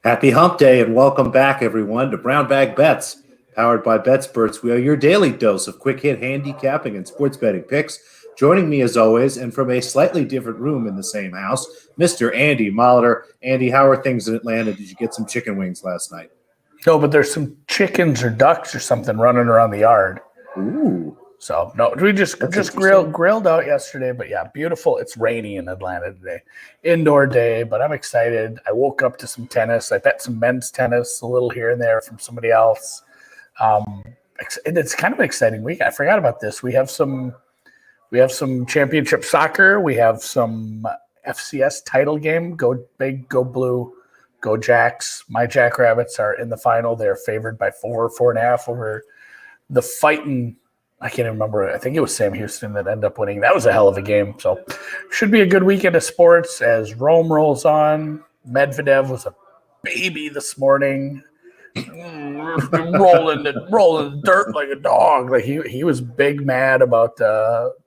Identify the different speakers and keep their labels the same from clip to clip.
Speaker 1: Happy Hump Day and welcome back, everyone, to Brown Bag Bets, powered by BetSperts. We are your daily dose of quick hit handicapping and sports betting picks. Joining me, as always, and from a slightly different room in the same house, Mr. Andy Molitor. Andy, how are things in Atlanta? Did you get some chicken wings last night?
Speaker 2: No, but there's some chickens or ducks or something running around the yard.
Speaker 1: Ooh.
Speaker 2: So no, we just grilled out yesterday, but yeah, beautiful. It's rainy in Atlanta today, indoor day, but I'm excited. I woke up to some tennis. I bet some men's tennis, a little here and there from somebody else. It's kind of an exciting week. I forgot about this. We have some championship soccer. We have some FCS title game. Go big, go blue, go Jacks. My Jackrabbits are in the final. They're favored by 4.5 over the fighting. I can't even remember. I think it was Sam Houston that ended up winning. That was a hell of a game. So should be a good weekend of sports as Rome rolls on. Medvedev was a baby this morning. rolling the dirt like a dog. Like he was big mad about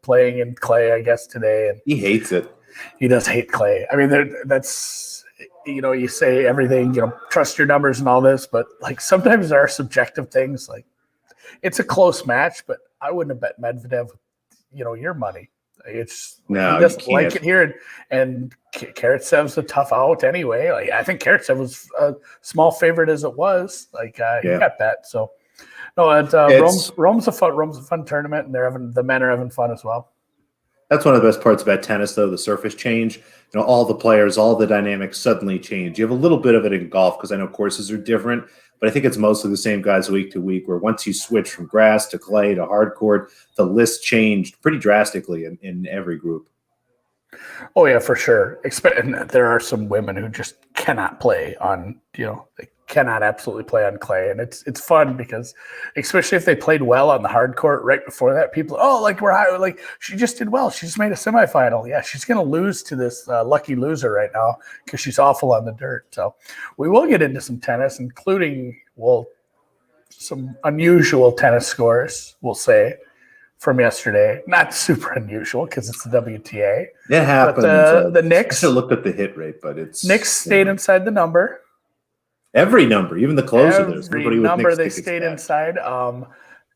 Speaker 2: playing in clay, I guess, today. And
Speaker 1: he hates it.
Speaker 2: He does hate clay. I mean, that's, you say everything, trust your numbers and all this, but like sometimes there are subjective things. Like it's a close match, but I wouldn't have bet Medvedev with, your money. It's
Speaker 1: no,
Speaker 2: he doesn't like it here, and Karatsev a tough out anyway. Like I think Karatsev was a small favorite as it was. Like he got that. So no, Rome's a fun tournament, and the men are having fun as well.
Speaker 1: That's one of the best parts about tennis, though, the surface change. All the players, all the dynamics suddenly change. You have a little bit of it in golf because I know courses are different, but I think it's mostly the same guys week to week, where once you switch from grass to clay to hard court, the list changed pretty drastically in every group.
Speaker 2: Oh, yeah, for sure. And there are some women who just cannot play on, they cannot absolutely play on clay. And it's fun because especially if they played well on the hard court right before that, people, she just did well. She just made a semifinal. Yeah, she's going to lose to this lucky loser right now because she's awful on the dirt. So we will get into some tennis, including, some unusual tennis scores, we'll say, from yesterday. Not super unusual because it's the WTA.
Speaker 1: It happened.
Speaker 2: The Knicks.
Speaker 1: I should have looked at the hit rate, but it's
Speaker 2: Knicks stayed inside the number.
Speaker 1: Every number, even the closer.
Speaker 2: Every number they stayed inside.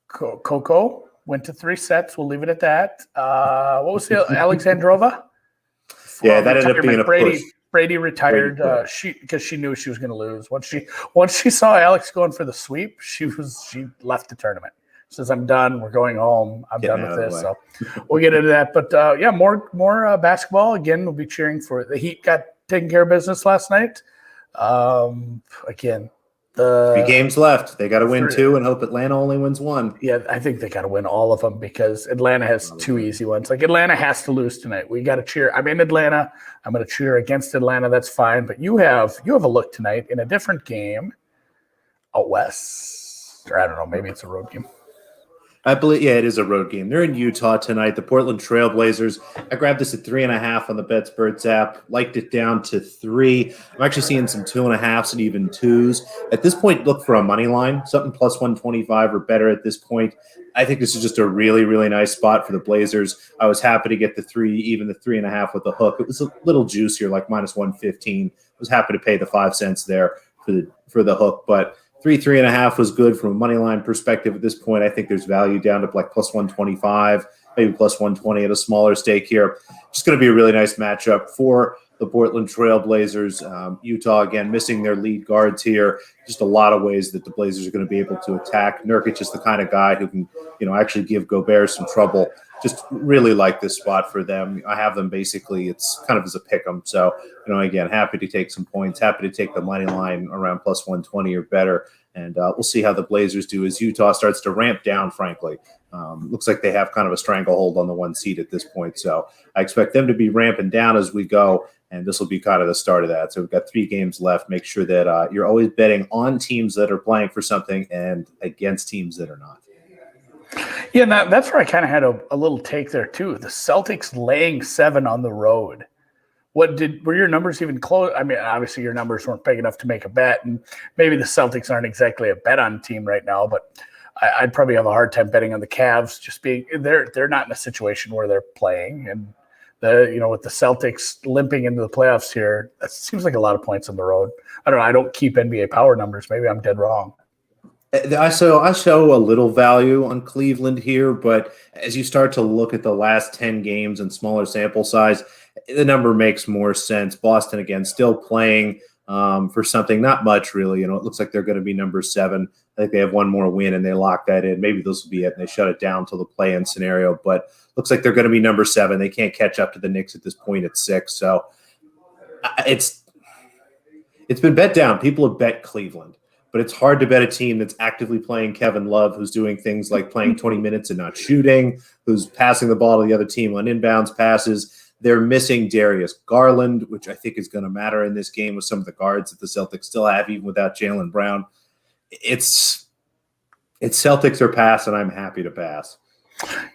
Speaker 2: Coco went to 3 sets. We'll leave it at that. What was the Alexandrova?
Speaker 1: Yeah, that ended up being a push.
Speaker 2: Brady retired because she knew she was going to lose. Once she saw Alex going for the sweep, she left the tournament. Says, I'm done. We're going home. I'm done with this. So we'll get into that. But more basketball. Again, we'll be cheering for the Heat. Got taken care of business last night. Again,
Speaker 1: 3 games left. They got to win 2 and hope Atlanta only wins 1.
Speaker 2: Yeah, I think they got to win all of them because Atlanta has 2 easy ones. Like Atlanta has to lose tonight. We got to cheer. I'm in Atlanta. I'm going to cheer against Atlanta. That's fine. But you have a look tonight in a different game out west. Or I don't know. Maybe it's a road game.
Speaker 1: I believe, it is a road game. They're in Utah tonight. The Portland Trailblazers. I grabbed this at 3.5 on the BetSperts app. Liked it down to 3. I'm actually seeing some 2.5s and even 2s. At this point, look for a money line, something plus 125 or better at this point. I think this is just a really, really nice spot for the Blazers. I was happy to get the 3, even the 3.5 with the hook. It was a little juicier, like minus 115. I was happy to pay the 5 cents there for the hook, but 3.5 was good from a money line perspective at this point. I think there's value down to like plus 125, maybe plus 120 at a smaller stake here. Just going to be a really nice matchup for the Portland Trailblazers. Utah, again, missing their lead guards here. Just a lot of ways that the Blazers are going to be able to attack. Nurkic is the kind of guy who can, actually give Gobert some trouble. Just really like this spot for them. I have them basically, it's kind of as a pick 'em. So, again, happy to take some points, happy to take the money line around plus 120 or better. And we'll see how the Blazers do as Utah starts to ramp down, frankly. Looks like they have kind of a stranglehold on the 1 seed at this point. So I expect them to be ramping down as we go. And this will be kind of the start of that. So we've got 3 games left. Make sure that you're always betting on teams that are playing for something and against teams that are not.
Speaker 2: Yeah, that's where I kind of had a little take there too. The Celtics laying 7 on the road. Were your numbers even close? I mean, obviously your numbers weren't big enough to make a bet, and maybe the Celtics aren't exactly a bet on team right now, but I'd probably have a hard time betting on the Cavs just being they're not in a situation where they're playing, and with the Celtics limping into the playoffs here, that seems like a lot of points on the road. I don't know. I don't keep NBA power numbers. Maybe I'm dead wrong.
Speaker 1: I show a little value on Cleveland here, but as you start to look at the last 10 games and smaller sample size, the number makes more sense. Boston, again, still playing for something, not much really. It looks like they're going to be number 7. I think they have one more win and they lock that in. Maybe this will be it and they shut it down till the play-in scenario, but looks like they're going to be number 7. They can't catch up to the Knicks at this point at 6. So it's been bet down. People have bet Cleveland. But it's hard to bet a team that's actively playing Kevin Love, who's doing things like playing 20 minutes and not shooting, who's passing the ball to the other team on inbounds passes. They're missing Darius Garland, which I think is going to matter in this game with some of the guards that the Celtics still have, even without Jaylen Brown. It's Celtics or pass, and I'm happy to pass.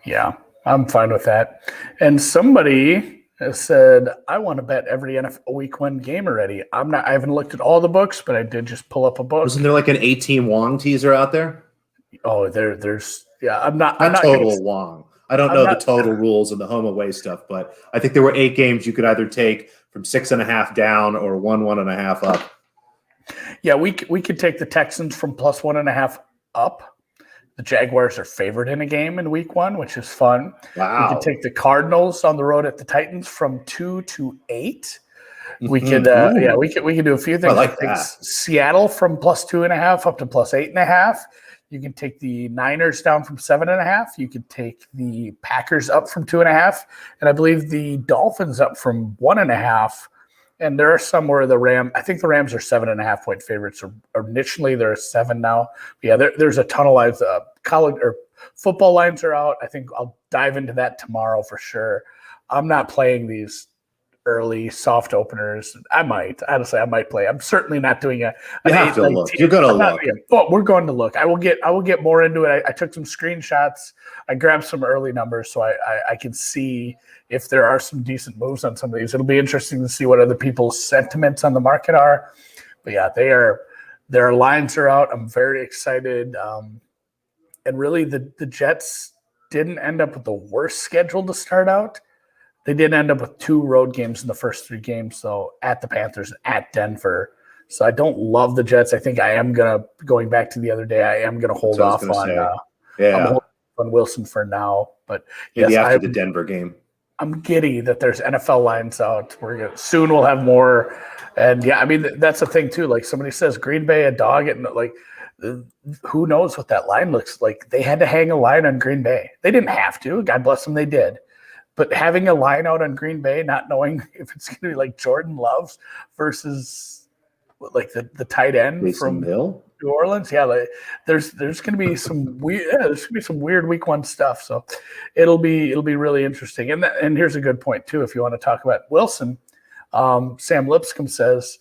Speaker 2: Yeah, I'm fine with that. And somebody said, I want to bet every NFL Week 1 game already. I haven't looked at all the books, but I did just pull up a book.
Speaker 1: Wasn't there like an 18 Wong teaser out there?
Speaker 2: Oh, there's I'm not
Speaker 1: total Wong. I don't know the total rules and the home away stuff, but I think there were 8 games you could either take from 6.5 down or 1.5 up.
Speaker 2: Yeah, we could take the Texans from plus 1.5 up. The Jaguars are favored in a game in Week 1, which is fun.
Speaker 1: Wow.
Speaker 2: We could take the Cardinals on the road at the Titans from 2 to 8. We could, we could do a few things.
Speaker 1: I like that.
Speaker 2: Seattle from plus 2.5 up to plus 8.5. You can take the Niners down from 7.5. You could take the Packers up from 2.5, and I believe the Dolphins up from 1.5. And there are some where I think the Rams are 7.5 point favorites. Or initially, they're 7 now. But yeah, there's a ton of lines. College or football lines are out. I think I'll dive into that tomorrow for sure. I'm not playing these early soft openers. I might play. I'm certainly not doing
Speaker 1: You have to look. You're going to look.
Speaker 2: But we're going to look. I will get more into it. I took some screenshots. I grabbed some early numbers so I can see if there are some decent moves on some of these. It'll be interesting to see what other people's sentiments on the market are. But yeah, their lines are out. I'm very excited. And really, the Jets didn't end up with the worst schedule to start out. They did end up with 2 road games in the first 3 games, so at the Panthers and at Denver. So I don't love the Jets. I think I am going back to the other day, I am going to hold off on Wilson for now. But
Speaker 1: maybe after the Denver game.
Speaker 2: I'm giddy that there's NFL lines out. Soon we'll have more. And yeah, I mean, that's the thing too. Like somebody says Green Bay, a dog, and like, who knows what that line looks like. They had to hang a line on Green Bay. They didn't have to. God bless them, they did. But having a line out on Green Bay, not knowing if it's going to be like Jordan Love versus like the tight end
Speaker 1: Mason
Speaker 2: from
Speaker 1: Hill?
Speaker 2: New Orleans, there's going to be some weird, there's going to be some weird Week 1 stuff. So it'll be really interesting. And here's a good point too, if you want to talk about Wilson. Sam Lipscomb says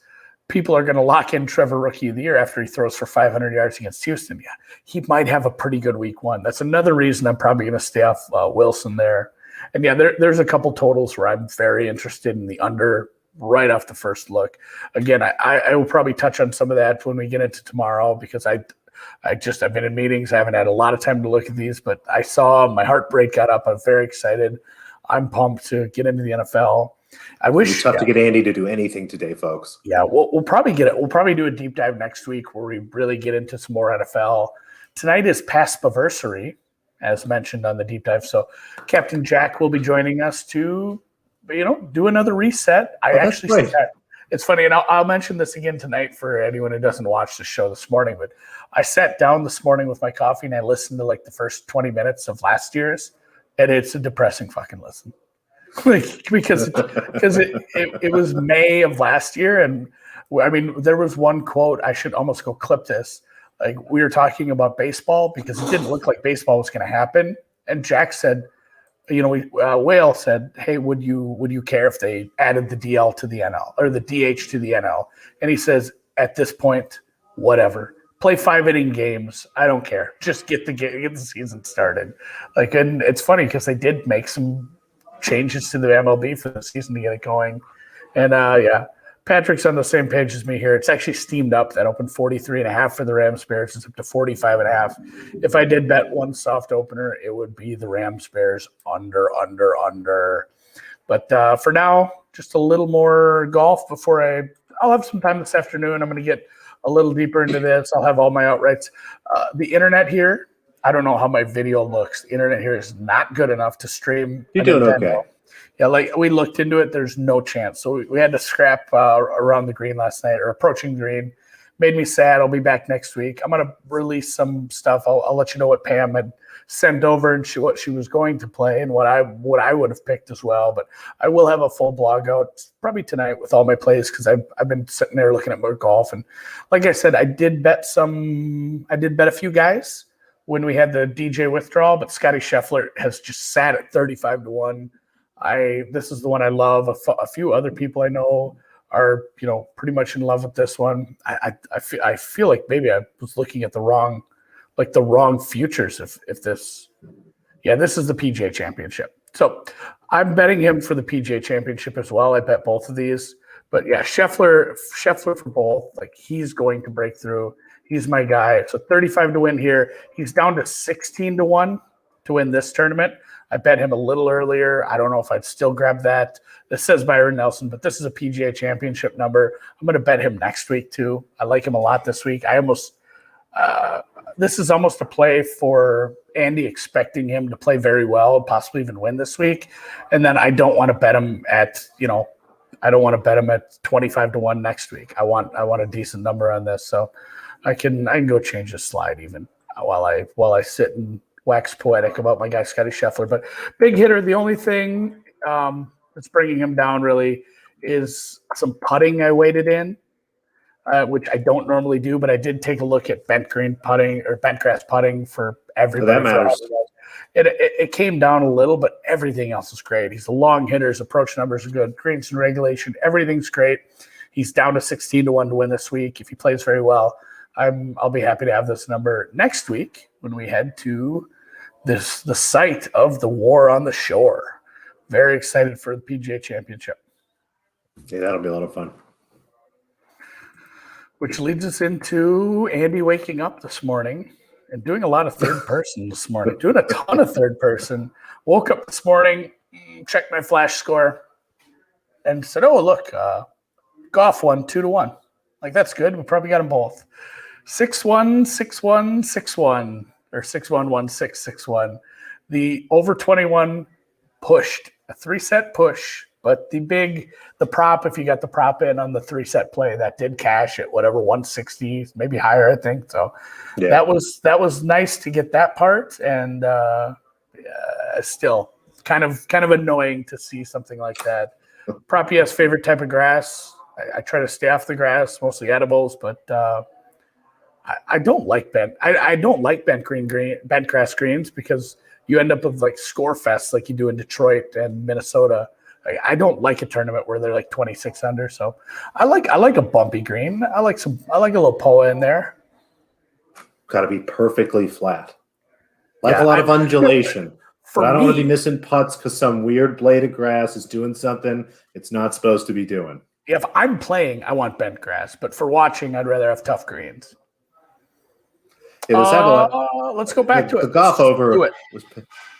Speaker 2: people are going to lock in Trevor Rookie of the Year after he throws for 500 yards against Houston. Yeah, he might have a pretty good Week 1. That's another reason I'm probably going to stay off Wilson there. And yeah, there's a couple totals where I'm very interested in the under right off the first look. Again, I will probably touch on some of that when we get into tomorrow because I've been in meetings. I haven't had a lot of time to look at these, but I saw my heart rate got up. I'm very excited. I'm pumped to get into the NFL. I wish
Speaker 1: it's tough to get Andy to do anything today, folks.
Speaker 2: Yeah, we'll probably get it. We'll probably do a deep dive next week where we really get into some more NFL. Tonight is Paspiversary, as mentioned on the deep dive. So Captain Jack will be joining us to, do another reset. It's funny, and I'll mention this again tonight for anyone who doesn't watch the show this morning, but I sat down this morning with my coffee and I listened to like the first 20 minutes of last year's, and it's a depressing fucking listen. because it was May of last year, and I mean there was one quote, I should almost go clip this. Like we were talking about baseball because it didn't look like baseball was going to happen, and Jack said, Whale said, "Hey, would you care if they added the DL to the NL or the DH to the NL?" And he says, "At this point, whatever. Play 5-inning games. I don't care. Just get the season started." Like, and it's funny because they did make some changes to the MLB for the season to get it going. And Patrick's on the same page as me here. It's actually steamed up. That opened 43.5 for the Rams Bears. It's up to 45.5. If I did bet one soft opener, it would be the Rams Bears under. But for now, just a little more golf before I'll have some time this afternoon. I'm going to get a little deeper into this. I'll have all my outrights. The internet here, I don't know how my video looks. The internet here is not good enough to stream.
Speaker 1: You're doing okay.
Speaker 2: Yeah, like we looked into it. There's no chance. So we had to scrap around the green last night, or approaching green. Made me sad. I'll be back next week. I'm going to release some stuff. I'll let you know what Pam had sent over and what she was going to play and what I would have picked as well. But I will have a full blog out probably tonight with all my plays, because I've been sitting there looking at more golf. And like I said, I did bet a few guys when we had the DJ withdrawal, but Scotty Scheffler has just sat at 35-1. This is the one I love. A few other people I know are, pretty much in love with this one. I feel like maybe I was looking at the wrong futures. If this is the PGA Championship. So I'm betting him for the PGA Championship as well. I bet both of these, but yeah, Scheffler for both. Like, he's going to break through. He's my guy. So 35 to win here. He's down to 16-1 to win this tournament. I bet him a little earlier. I don't know if I'd still grab that. This says Byron Nelson, but this is a PGA Championship number. I'm going to bet him next week too. I like him a lot this week. This is almost a play for Andy, expecting him to play very well and possibly even win this week. And then I don't want to bet him at 25-1 next week. I want a decent number on this. So I can go change the slide even while I sit and wax poetic about my guy Scotty Scheffler. But big hitter, the only thing that's bringing him down really is some putting I weighted in, which I don't normally do, but I did take a look at bent green putting or bent grass putting for everybody.
Speaker 1: So that matters.
Speaker 2: It came down a little, but everything else is great. He's a long hitter. His approach numbers are good. Greens and regulation, everything's great. He's down to 16-1 to win this week. If he plays very well, I'll be happy to have this number next week when we head to the site of the War on the Shore. Very excited for the PGA Championship.
Speaker 1: Yeah, that'll be a lot of fun.
Speaker 2: Which leads us into Andy waking up this morning and doing a lot of third person this morning, doing a ton of third person. Woke up this morning, checked my flash score, and said, oh, look, Goff won 2-1. Like, that's good. We probably got them both. 6-1, 6-1, 6-1, or 6-1, 1-6, 6-1. The over 21 pushed, a 3-set push, but the prop, if you got the prop in on the 3-set play, that did cash at whatever, 160, maybe higher, I think. So yeah, that was nice to get that part, and still kind of annoying to see something like that. Prop ES favorite type of grass. I try to stay off the grass, mostly edibles, but I don't like bent grass greens, because you end up with like score fests like you do in Detroit and Minnesota. I don't like a tournament where they're like 26 under. So I like a bumpy green. I like a little POA in there.
Speaker 1: Got to be perfectly flat. A lot of undulation. But I don't want to be missing putts because some weird blade of grass is doing something it's not supposed to be doing.
Speaker 2: If I'm playing, I want bent grass, but for watching, I'd rather have tough greens. Let's go back to it.
Speaker 1: The Goff over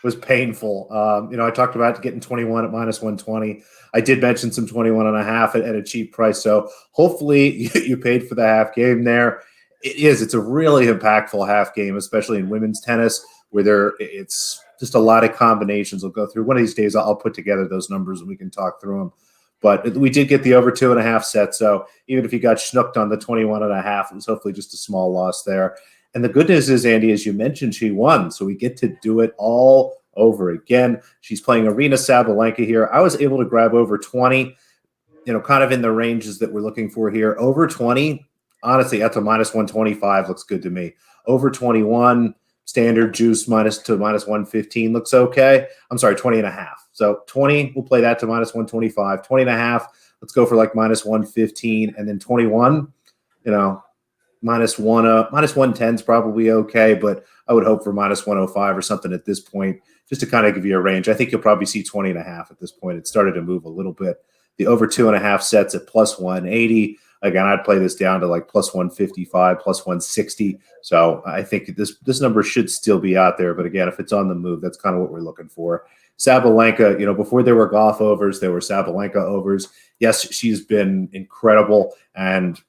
Speaker 1: was painful. I talked about getting 21 at -120. I did mention some 21.5 at a cheap price. So hopefully you paid for the half game there. It's a really impactful half game, especially in women's tennis, where it's just a lot of combinations. We'll go through one of these days. I'll put together those numbers and we can talk through them. But we did get the over 2.5 set. So even if you got schnooked on the 21.5, it was hopefully just a small loss there. And the good news is, Andy, as you mentioned, she won. So we get to do it all over again. She's playing Aryna Sabalenka here. I was able to grab over 20, kind of in the ranges that we're looking for here. Over 20, honestly, that's a -125 looks good to me. Over 21, standard juice -115 looks okay. I'm sorry, 20.5. So 20, we'll play that to -125. 20.5, let's go for like -115. And then 21, -110 is probably okay, but I would hope for -105 or something at this point, just to kind of give you a range. I think you'll probably see 20.5 at this point. It started to move a little bit. The over 2.5 sets at +180. Again, I'd play this down to like plus 155, plus 160. So I think this number should still be out there. But again, if it's on the move, that's kind of what we're looking for. Sabalenka, before there were Goff overs, there were Sabalenka overs. Yes, she's been incredible. And,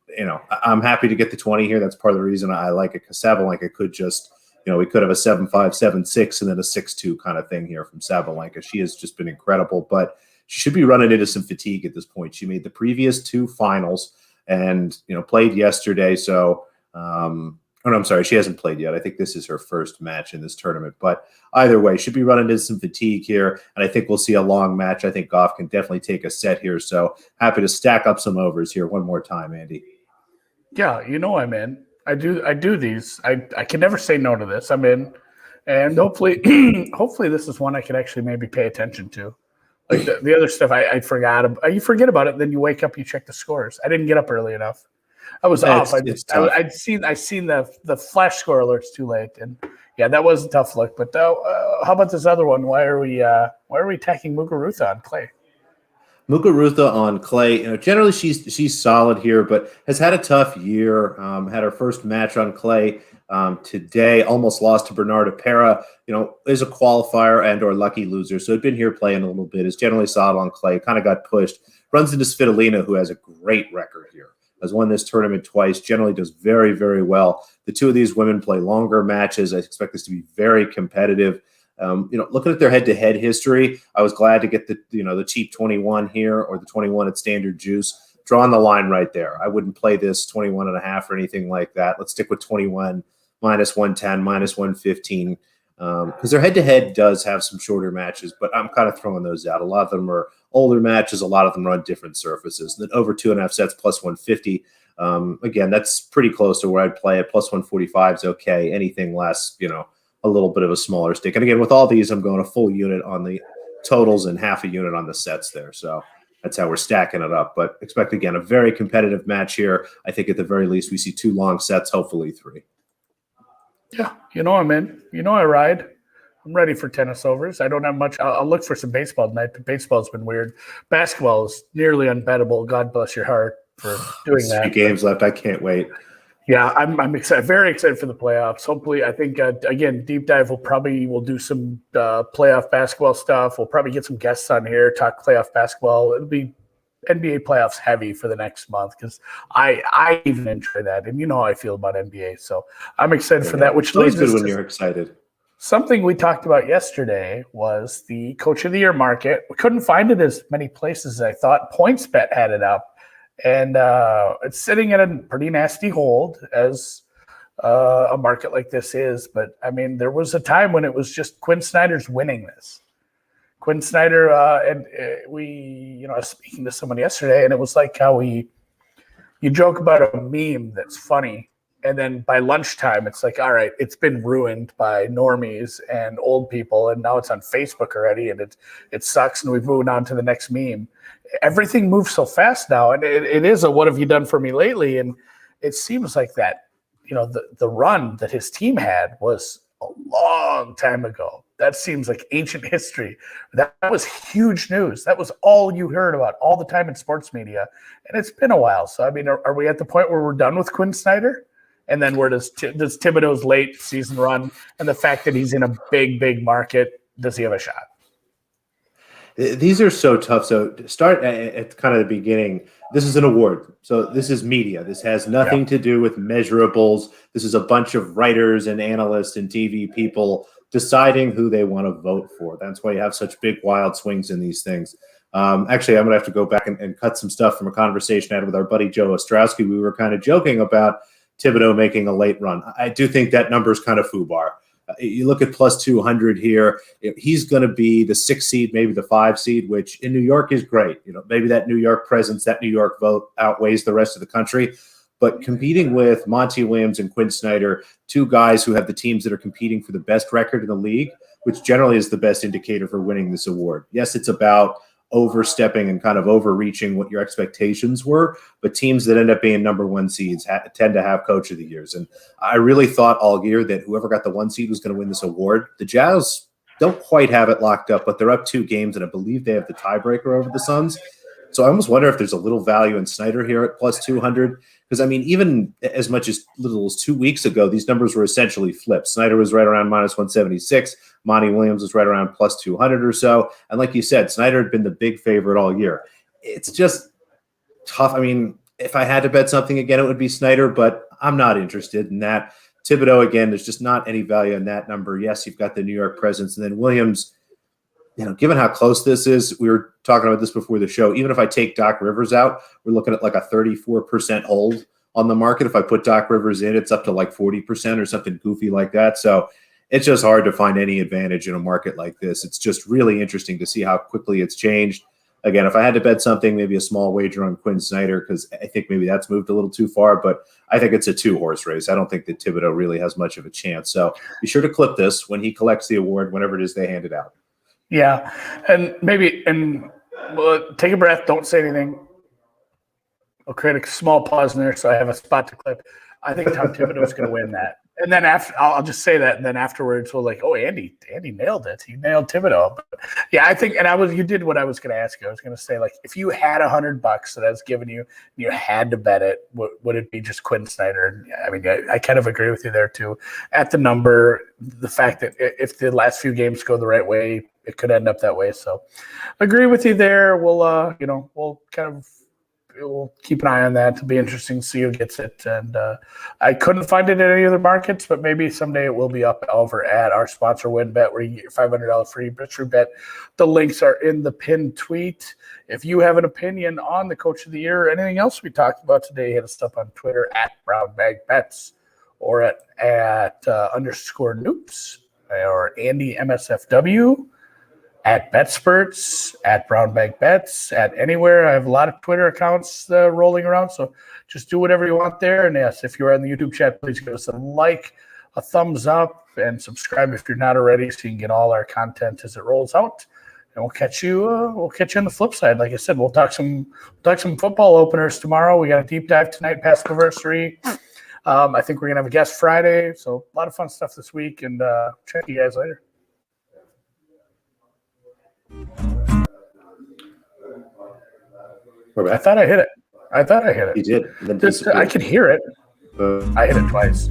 Speaker 1: I'm happy to get the 20 here. That's part of the reason I like it, because Sabalenka could just, we could have a 7-5, 7-6, and then a 6-2 kind of thing here from Sabalenka. She has just been incredible, but she should be running into some fatigue at this point. She made the previous 2 finals and, played yesterday. So, I'm sorry, she hasn't played yet. I think this is her first match in this tournament. But either way, should be running into some fatigue here, and I think we'll see a long match. I think Goff can definitely take a set here. So happy to stack up some overs here one more time, Andy.
Speaker 2: Yeah, I'm in. I do these. I can never say no to this. I'm in, and hopefully this is one I could actually maybe pay attention to. Like the other stuff, I forgot. You forget about it, then you wake up, you check the scores. I didn't get up early enough. I was off. I'd seen the flash score alerts too late, and yeah, that was a tough look. But how about this other one? Why are we attacking Muguruza on clay?
Speaker 1: Muguruza on clay. Generally she's solid here, but has had a tough year. Had her first match on clay today. Almost lost to Bernarda Pera. Is a qualifier and or lucky loser. So had been here playing a little bit. Is generally solid on clay. Kind of got pushed. Runs into Svitolina, who has a great record here. Has won this tournament twice, generally does very, very well. The 2 of these women play longer matches. I expect this to be very competitive. Looking at their head-to-head history, I was glad to get the cheap 21 here, or the 21 at Standard Juice. Drawing the line right there. I wouldn't play this 21.5 or anything like that. Let's stick with 21, minus 110, minus 115. Because their head-to-head does have some shorter matches, but I'm kind of throwing those out. A lot of them are older matches. A lot of them are on different surfaces. And then over 2.5 sets plus 150. Again, that's pretty close to where I'd play it. Plus 145 is okay. Anything less, a little bit of a smaller stick. And again, with all these, I'm going a full unit on the totals and half a unit on the sets there. So that's how we're stacking it up. But expect, again, a very competitive match here. I think at the very least we see 2 long sets, hopefully 3.
Speaker 2: Yeah, I'm in. I ride. I'm ready for tennis overs. I don't have much. I'll look for some baseball tonight, but baseball's been weird. Basketball is nearly unbettable. God bless your heart for doing that.
Speaker 1: 3 games left. I can't wait.
Speaker 2: Yeah, I'm excited. Very excited for the playoffs. Hopefully, I think again, deep dive. We'll do some playoff basketball stuff. We'll probably get some guests on here, talk playoff basketball. It'll be NBA playoffs heavy for the next month because I even enjoy that, and how I feel about NBA. So I'm excited for that. Which leads
Speaker 1: good
Speaker 2: us
Speaker 1: when
Speaker 2: to
Speaker 1: you're excited.
Speaker 2: Something we talked about yesterday was the Coach of the Year market. We couldn't find it as many places as I thought. PointsBet had it up, and it's sitting at a pretty nasty hold as a market like this is. But I mean, there was a time when it was just Quinn Snyder's winning this. Quinn Snyder, and I was speaking to someone yesterday, and it was like how you joke about a meme that's funny, and then by lunchtime, it's like, all right, it's been ruined by normies and old people, and now it's on Facebook already, and it sucks, and we've moved on to the next meme. Everything moves so fast now, and it is a what have you done for me lately? And it seems like that, the run that his team had was a long time ago. That seems like ancient history. That was huge news. That was all you heard about all the time in sports media. And it's been a while. So, I mean, are we at the point where we're done with Quinn Snyder? And then where does Thibodeau's late season run and the fact that he's in a big, big market, does he have a shot?
Speaker 1: These are so tough. So to start at kind of the beginning, this is an award. So this is media. This has nothing to do with measurables. This is a bunch of writers and analysts and TV people deciding who they want to vote for. That's why you have such big, wild swings in these things. Actually, I'm going to have to go back and cut some stuff from a conversation I had with our buddy Joe Ostrowski. We were kind of joking about Thibodeau making a late run. I do think that number is kind of foobar. You look at plus 200 here. He's going to be the 6 seed, maybe the 5 seed, which in New York is great. Maybe that New York presence, that New York vote outweighs the rest of the country. But competing with Monty Williams and Quinn Snyder, 2 guys who have the teams that are competing for the best record in the league, which generally is the best indicator for winning this award. Yes, it's about overstepping and kind of overreaching what your expectations were, but teams that end up being number 1 seeds tend to have Coach of the Years. And I really thought all year that whoever got the 1 seed was going to win this award. The Jazz don't quite have it locked up, but they're up 2 games, and I believe they have the tiebreaker over the Suns. So I almost wonder if there's a little value in Snyder here at plus 200. Because, I mean, even as much as little as 2 weeks ago, these numbers were essentially flipped. Snyder was right around minus 176. Monty Williams was right around plus 200 or so. And like you said, Snyder had been the big favorite all year. It's just tough. I mean, if I had to bet something again, it would be Snyder, but I'm not interested in that. Thibodeau, again, there's just not any value in that number. Yes, you've got the New York presence. And then Williams, given how close this is, we were talking about this before the show. Even if I take Doc Rivers out, we're looking at like a 34% hold on the market. If I put Doc Rivers in, it's up to like 40% or something goofy like that. So it's just hard to find any advantage in a market like this. It's just really interesting to see how quickly it's changed. Again, if I had to bet something, maybe a small wager on Quinn Snyder, because I think maybe that's moved a little too far, but I think it's a 2-horse race. I don't think that Thibodeau really has much of a chance. So be sure to clip this when he collects the award, whenever it is they hand it out.
Speaker 2: Yeah, and take a breath. Don't say anything. I'll create a small pause in there so I have a spot to clip. I think Tom Thibodeau is going to win that. And then I'll just say that, and then afterwards we'll Andy nailed it. He nailed Thibodeau. But yeah, I think, and you did what I was going to ask you. I was going to say, like, if you had $100 that I was giving you, and you had to bet it, would it be just Quinn Snyder? I mean, I kind of agree with you there too. At the number, the fact that if the last few games go the right way, it could end up that way. So, agree with you there. We'll we'll keep an eye on that. It'll be interesting to see who gets it. And I couldn't find it in any other markets, but maybe someday it will be up over at our sponsor WynnBET, where you get your $500 free bet. The links are in the pinned tweet. If you have an opinion on the Coach of the Year or anything else we talked about today, hit us up on Twitter at BrownBagBets or at _Noops or Andy MSFW. At BetSperts, at BrownBagBets, at anywhere. I have a lot of Twitter accounts rolling around, so just do whatever you want there. And yes, if you're on the YouTube chat, please give us a like, a thumbs up, and subscribe if you're not already, so you can get all our content as it rolls out. And we'll catch you on the flip side. Like I said, we'll talk some football openers tomorrow. We got a deep dive tonight, past anniversary. I think we're gonna have a guest Friday, so a lot of fun stuff this week. And check you guys later. I thought I hit it.
Speaker 1: You did.
Speaker 2: I could hear it. I hit it twice.